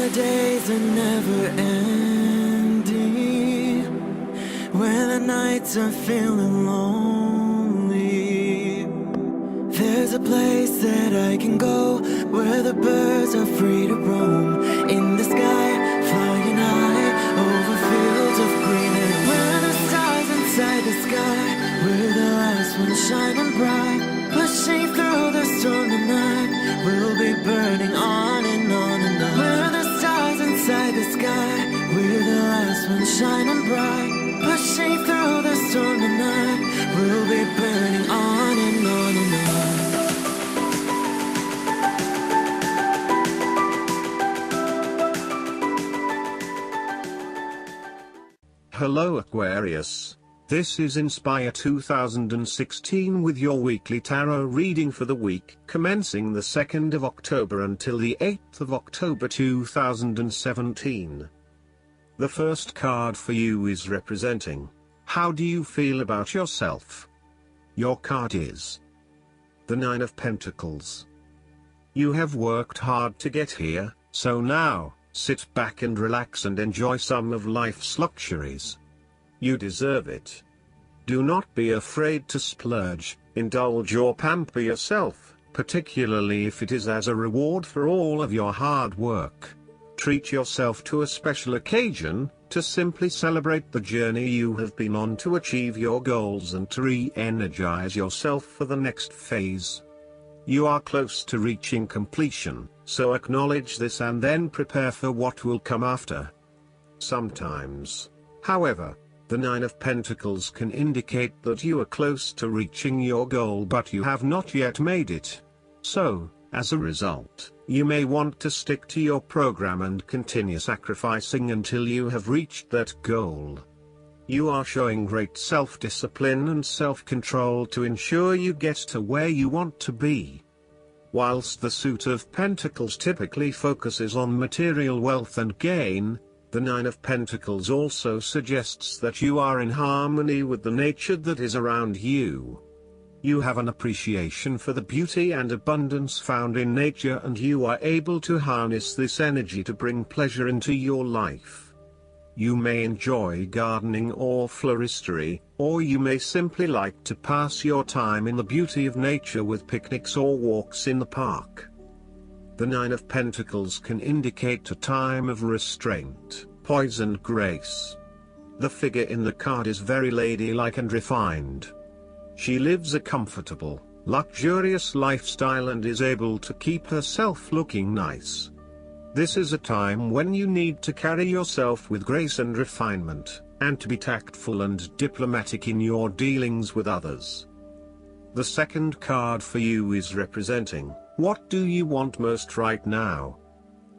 the days are never ending, when the nights are feeling lonely, there's a place that I can go, where the birds are free to roam, in the sky, flying high, over fields of green, and where the stars inside the sky, we're the last ones shining bright, pushing through the storm tonight, we'll be burning on and on and on. We're the stars inside the sky, we're the last ones shining bright, pushing through the storm tonight, we'll be burning on and on and on. Hello Aquarius, this is Inspire 2016 with your weekly tarot reading for the week commencing the 2nd of October until the 8th of October 2017. The first card for you is representing, how do you feel about yourself? Your card is the 9 of Pentacles. You have worked hard to get here, so now, sit back and relax and enjoy some of life's luxuries. You deserve it. Do not be afraid to splurge, indulge or pamper yourself, particularly if it is as a reward for all of your hard work. Treat yourself to a special occasion, to simply celebrate the journey you have been on to achieve your goals and to re-energize yourself for the next phase. You are close to reaching completion, so acknowledge this and then prepare for what will come after. Sometimes, however, the 9 of Pentacles can indicate that you are close to reaching your goal but you have not yet made it. So, as a result, you may want to stick to your program and continue sacrificing until you have reached that goal. You are showing great self-discipline and self-control to ensure you get to where you want to be. Whilst the suit of Pentacles typically focuses on material wealth and gain, the 9 of Pentacles also suggests that you are in harmony with the nature that is around you. You have an appreciation for the beauty and abundance found in nature and you are able to harness this energy to bring pleasure into your life. You may enjoy gardening or floristery, or you may simply like to pass your time in the beauty of nature with picnics or walks in the park. The 9 of Pentacles can indicate a time of restraint, poise and grace. The figure in the card is very ladylike and refined. She lives a comfortable, luxurious lifestyle and is able to keep herself looking nice. This is a time when you need to carry yourself with grace and refinement, and to be tactful and diplomatic in your dealings with others. The second card for you is representing, what do you want most right now?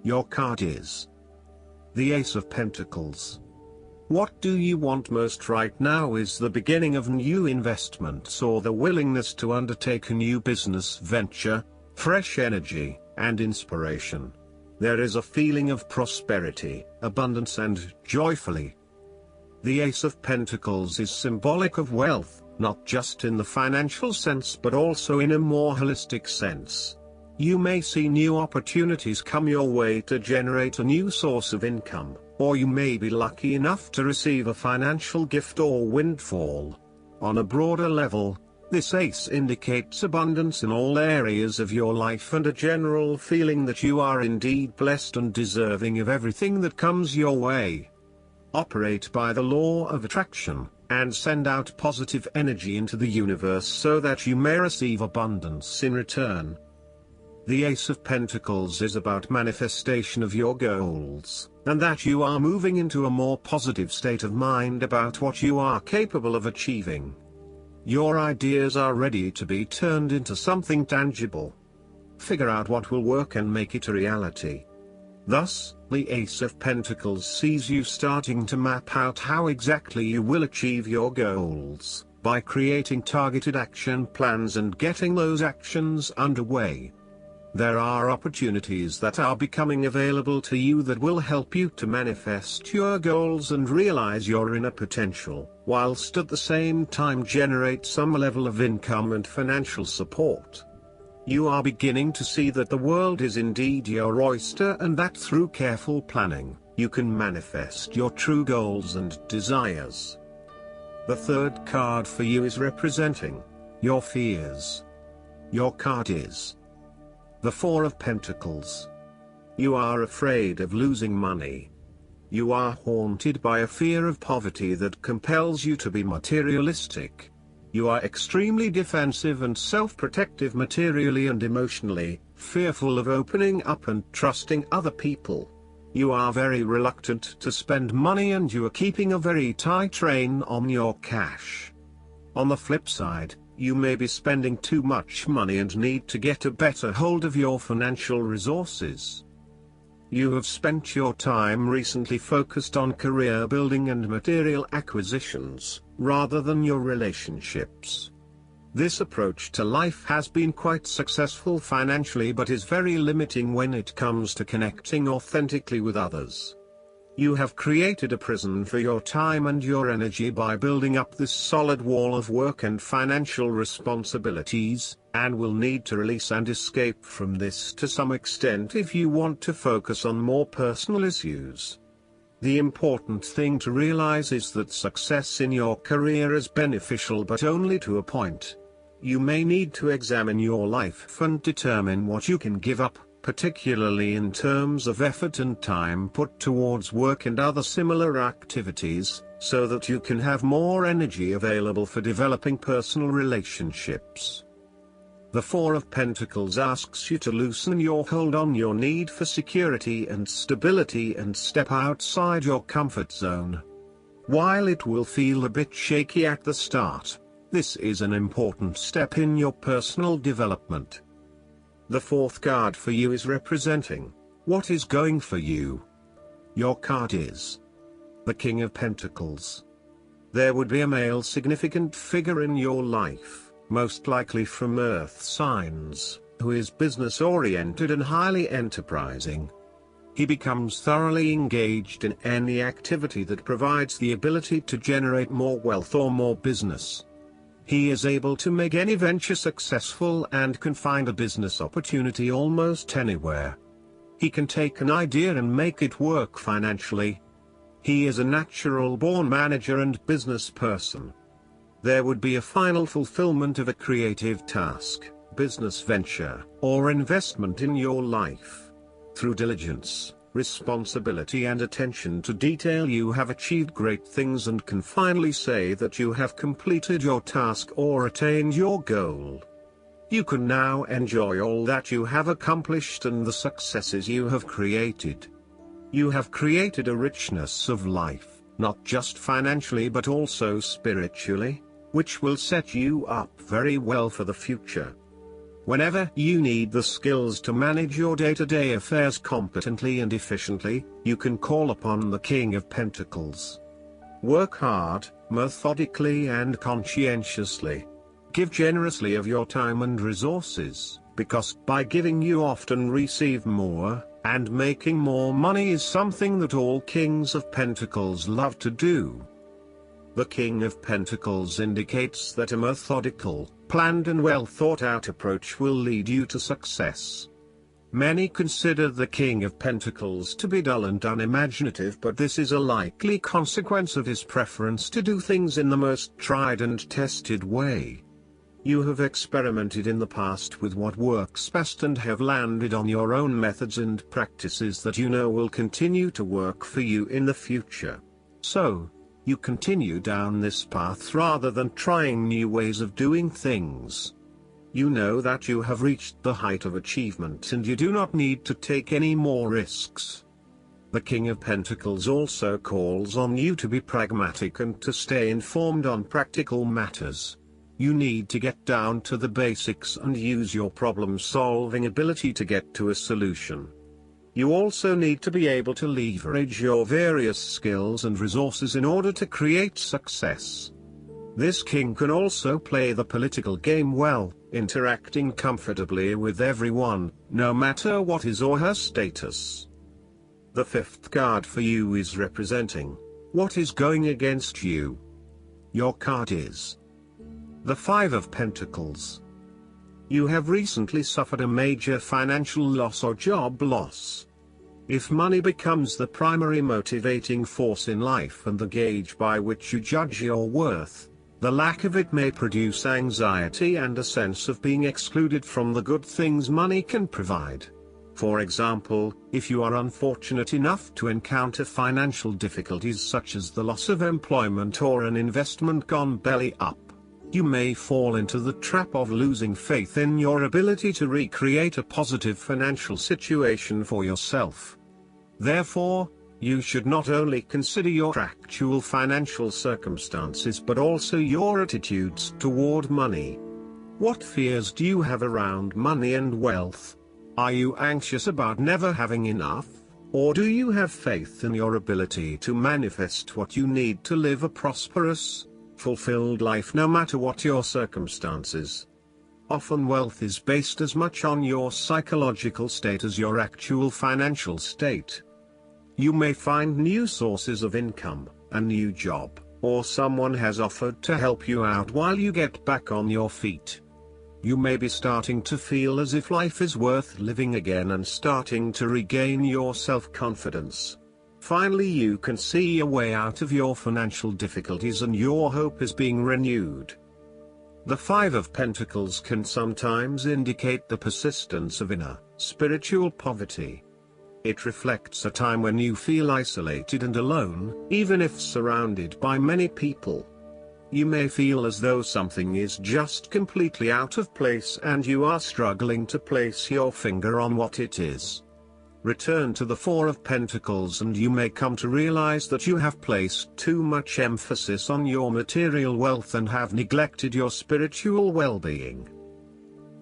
Your card is the Ace of Pentacles. What do you want most right now is the beginning of new investments or the willingness to undertake a new business venture, fresh energy, and inspiration. There is a feeling of prosperity, abundance and joyfully. The Ace of Pentacles is symbolic of wealth, not just in the financial sense but also in a more holistic sense. You may see new opportunities come your way to generate a new source of income, or you may be lucky enough to receive a financial gift or windfall. On a broader level, this ace indicates abundance in all areas of your life and a general feeling that you are indeed blessed and deserving of everything that comes your way. Operate by the law of attraction, and send out positive energy into the universe so that you may receive abundance in return. The Ace of Pentacles is about manifestation of your goals, and that you are moving into a more positive state of mind about what you are capable of achieving. Your ideas are ready to be turned into something tangible. Figure out what will work and make it a reality. Thus, the Ace of Pentacles sees you starting to map out how exactly you will achieve your goals, by creating targeted action plans and getting those actions underway. There are opportunities that are becoming available to you that will help you to manifest your goals and realize your inner potential, whilst at the same time generate some level of income and financial support. You are beginning to see that the world is indeed your oyster and that through careful planning, you can manifest your true goals and desires. The third card for you is representing your fears. Your card is the Four of Pentacles. You are afraid of losing money. You are haunted by a fear of poverty that compels you to be materialistic. You are extremely defensive and self-protective materially and emotionally, fearful of opening up and trusting other people. You are very reluctant to spend money and you are keeping a very tight rein on your cash. On the flip side, you may be spending too much money and need to get a better hold of your financial resources. You have spent your time recently focused on career building and material acquisitions, rather than your relationships. This approach to life has been quite successful financially but is very limiting when it comes to connecting authentically with others. You have created a prison for your time and your energy by building up this solid wall of work and financial responsibilities, and will need to release and escape from this to some extent if you want to focus on more personal issues. The important thing to realize is that success in your career is beneficial but only to a point. You may need to examine your life and determine what you can give up, particularly in terms of effort and time put towards work and other similar activities, so that you can have more energy available for developing personal relationships. The Four of Pentacles asks you to loosen your hold on your need for security and stability and step outside your comfort zone. While it will feel a bit shaky at the start, this is an important step in your personal development. The fourth card for you is representing what is going for you. Your card is the King of Pentacles. There would be a male significant figure in your life, most likely from earth signs, who is business-oriented and highly enterprising. He becomes thoroughly engaged in any activity that provides the ability to generate more wealth or more business. He is able to make any venture successful and can find a business opportunity almost anywhere. He can take an idea and make it work financially. He is a natural-born manager and business person. There would be a final fulfillment of a creative task, business venture, or investment in your life. Through diligence, responsibility and attention to detail you have achieved great things and can finally say that you have completed your task or attained your goal. You can now enjoy all that you have accomplished and the successes you have created. You have created a richness of life, not just financially but also spiritually, which will set you up very well for the future. Whenever you need the skills to manage your day-to-day affairs competently and efficiently, you can call upon the King of Pentacles. Work hard, methodically and conscientiously. Give generously of your time and resources, because by giving you often receive more, and making more money is something that all Kings of Pentacles love to do. The King of Pentacles indicates that a methodical, planned and well thought out approach will lead you to success. Many consider the King of Pentacles to be dull and unimaginative, but this is a likely consequence of his preference to do things in the most tried and tested way. You have experimented in the past with what works best and have landed on your own methods and practices that you know will continue to work for you in the future. So, you continue down this path rather than trying new ways of doing things. You know that you have reached the height of achievement and you do not need to take any more risks. The King of Pentacles also calls on you to be pragmatic and to stay informed on practical matters. You need to get down to the basics and use your problem-solving ability to get to a solution. You also need to be able to leverage your various skills and resources in order to create success. This king can also play the political game well, interacting comfortably with everyone, no matter what his or her status. The fifth card for you is representing what is going against you. Your card is the Five of Pentacles. You have recently suffered a major financial loss or job loss. If money becomes the primary motivating force in life and the gauge by which you judge your worth, the lack of it may produce anxiety and a sense of being excluded from the good things money can provide. For example, if you are unfortunate enough to encounter financial difficulties such as the loss of employment or an investment gone belly up, you may fall into the trap of losing faith in your ability to recreate a positive financial situation for yourself. Therefore, you should not only consider your actual financial circumstances but also your attitudes toward money. What fears do you have around money and wealth? Are you anxious about never having enough, or do you have faith in your ability to manifest what you need to live a prosperous, fulfilled life no matter what your circumstances? Often wealth is based as much on your psychological state as your actual financial state. You may find new sources of income, a new job, or someone has offered to help you out while you get back on your feet. You may be starting to feel as if life is worth living again and starting to regain your self-confidence. Finally, you can see a way out of your financial difficulties and your hope is being renewed. The Five of Pentacles can sometimes indicate the persistence of inner, spiritual poverty. It reflects a time when you feel isolated and alone, even if surrounded by many people. You may feel as though something is just completely out of place and you are struggling to place your finger on what it is. Return to the Four of Pentacles and you may come to realize that you have placed too much emphasis on your material wealth and have neglected your spiritual well-being.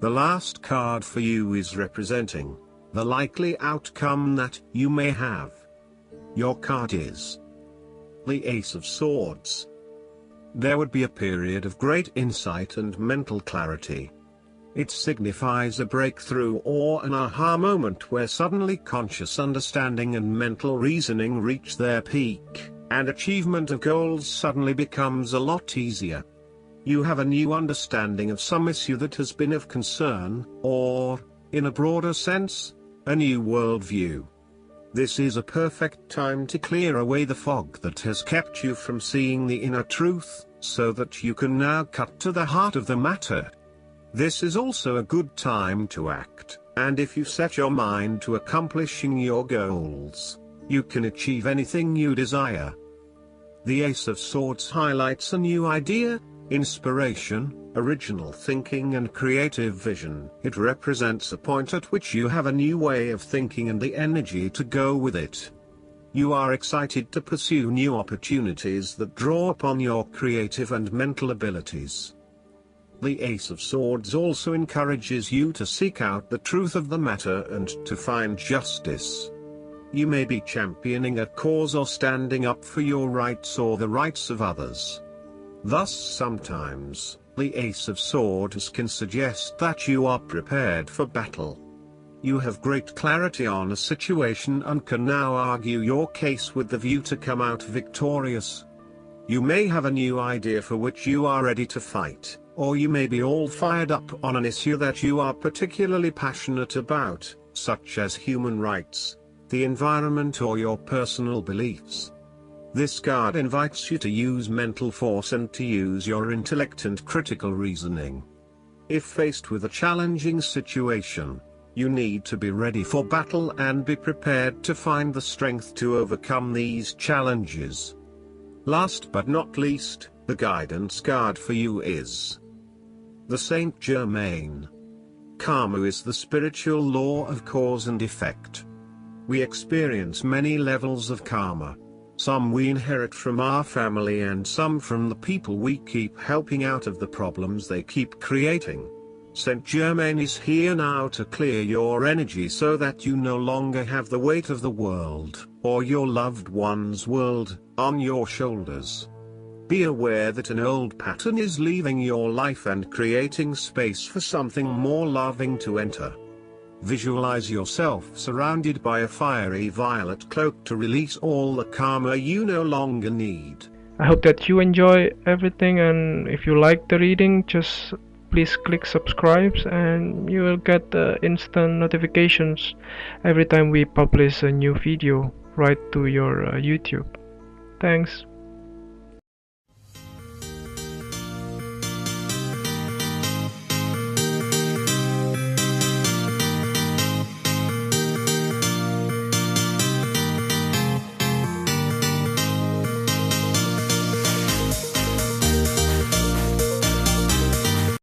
The last card for you is representing the likely outcome that you may have. Your card is the Ace of Swords. There would be a period of great insight and mental clarity. It signifies a breakthrough or an aha moment where suddenly conscious understanding and mental reasoning reach their peak, and achievement of goals suddenly becomes a lot easier. You have a new understanding of some issue that has been of concern, or, in a broader sense, a new worldview. This is a perfect time to clear away the fog that has kept you from seeing the inner truth, so that you can now cut to the heart of the matter. This is also a good time to act, and if you set your mind to accomplishing your goals, you can achieve anything you desire. The Ace of Swords highlights a new idea, inspiration, original thinking and creative vision. It represents a point at which you have a new way of thinking and the energy to go with it. You are excited to pursue new opportunities that draw upon your creative and mental abilities. The Ace of Swords also encourages you to seek out the truth of the matter and to find justice. You may be championing a cause or standing up for your rights or the rights of others. Thus sometimes, the Ace of Swords can suggest that you are prepared for battle. You have great clarity on a situation and can now argue your case with the view to come out victorious. You may have a new idea for which you are ready to fight, or you may be all fired up on an issue that you are particularly passionate about, such as human rights, the environment or your personal beliefs. This card invites you to use mental force and to use your intellect and critical reasoning. If faced with a challenging situation, you need to be ready for battle and be prepared to find the strength to overcome these challenges. Last but not least, the guidance card for you is the Saint Germain. Karma is the spiritual law of cause and effect. We experience many levels of karma. Some we inherit from our family and some from the people we keep helping out of the problems they keep creating. Saint Germain is here now to clear your energy so that you no longer have the weight of the world, or your loved one's world, on your shoulders. Be aware that an old pattern is leaving your life and creating space for something more loving to enter. Visualize yourself surrounded by a fiery violet cloak to release all the karma you no longer need. I hope that you enjoy everything, and if you like the reading, just please click subscribe, and you will get instant notifications every time we publish a new video right to your YouTube. Thanks.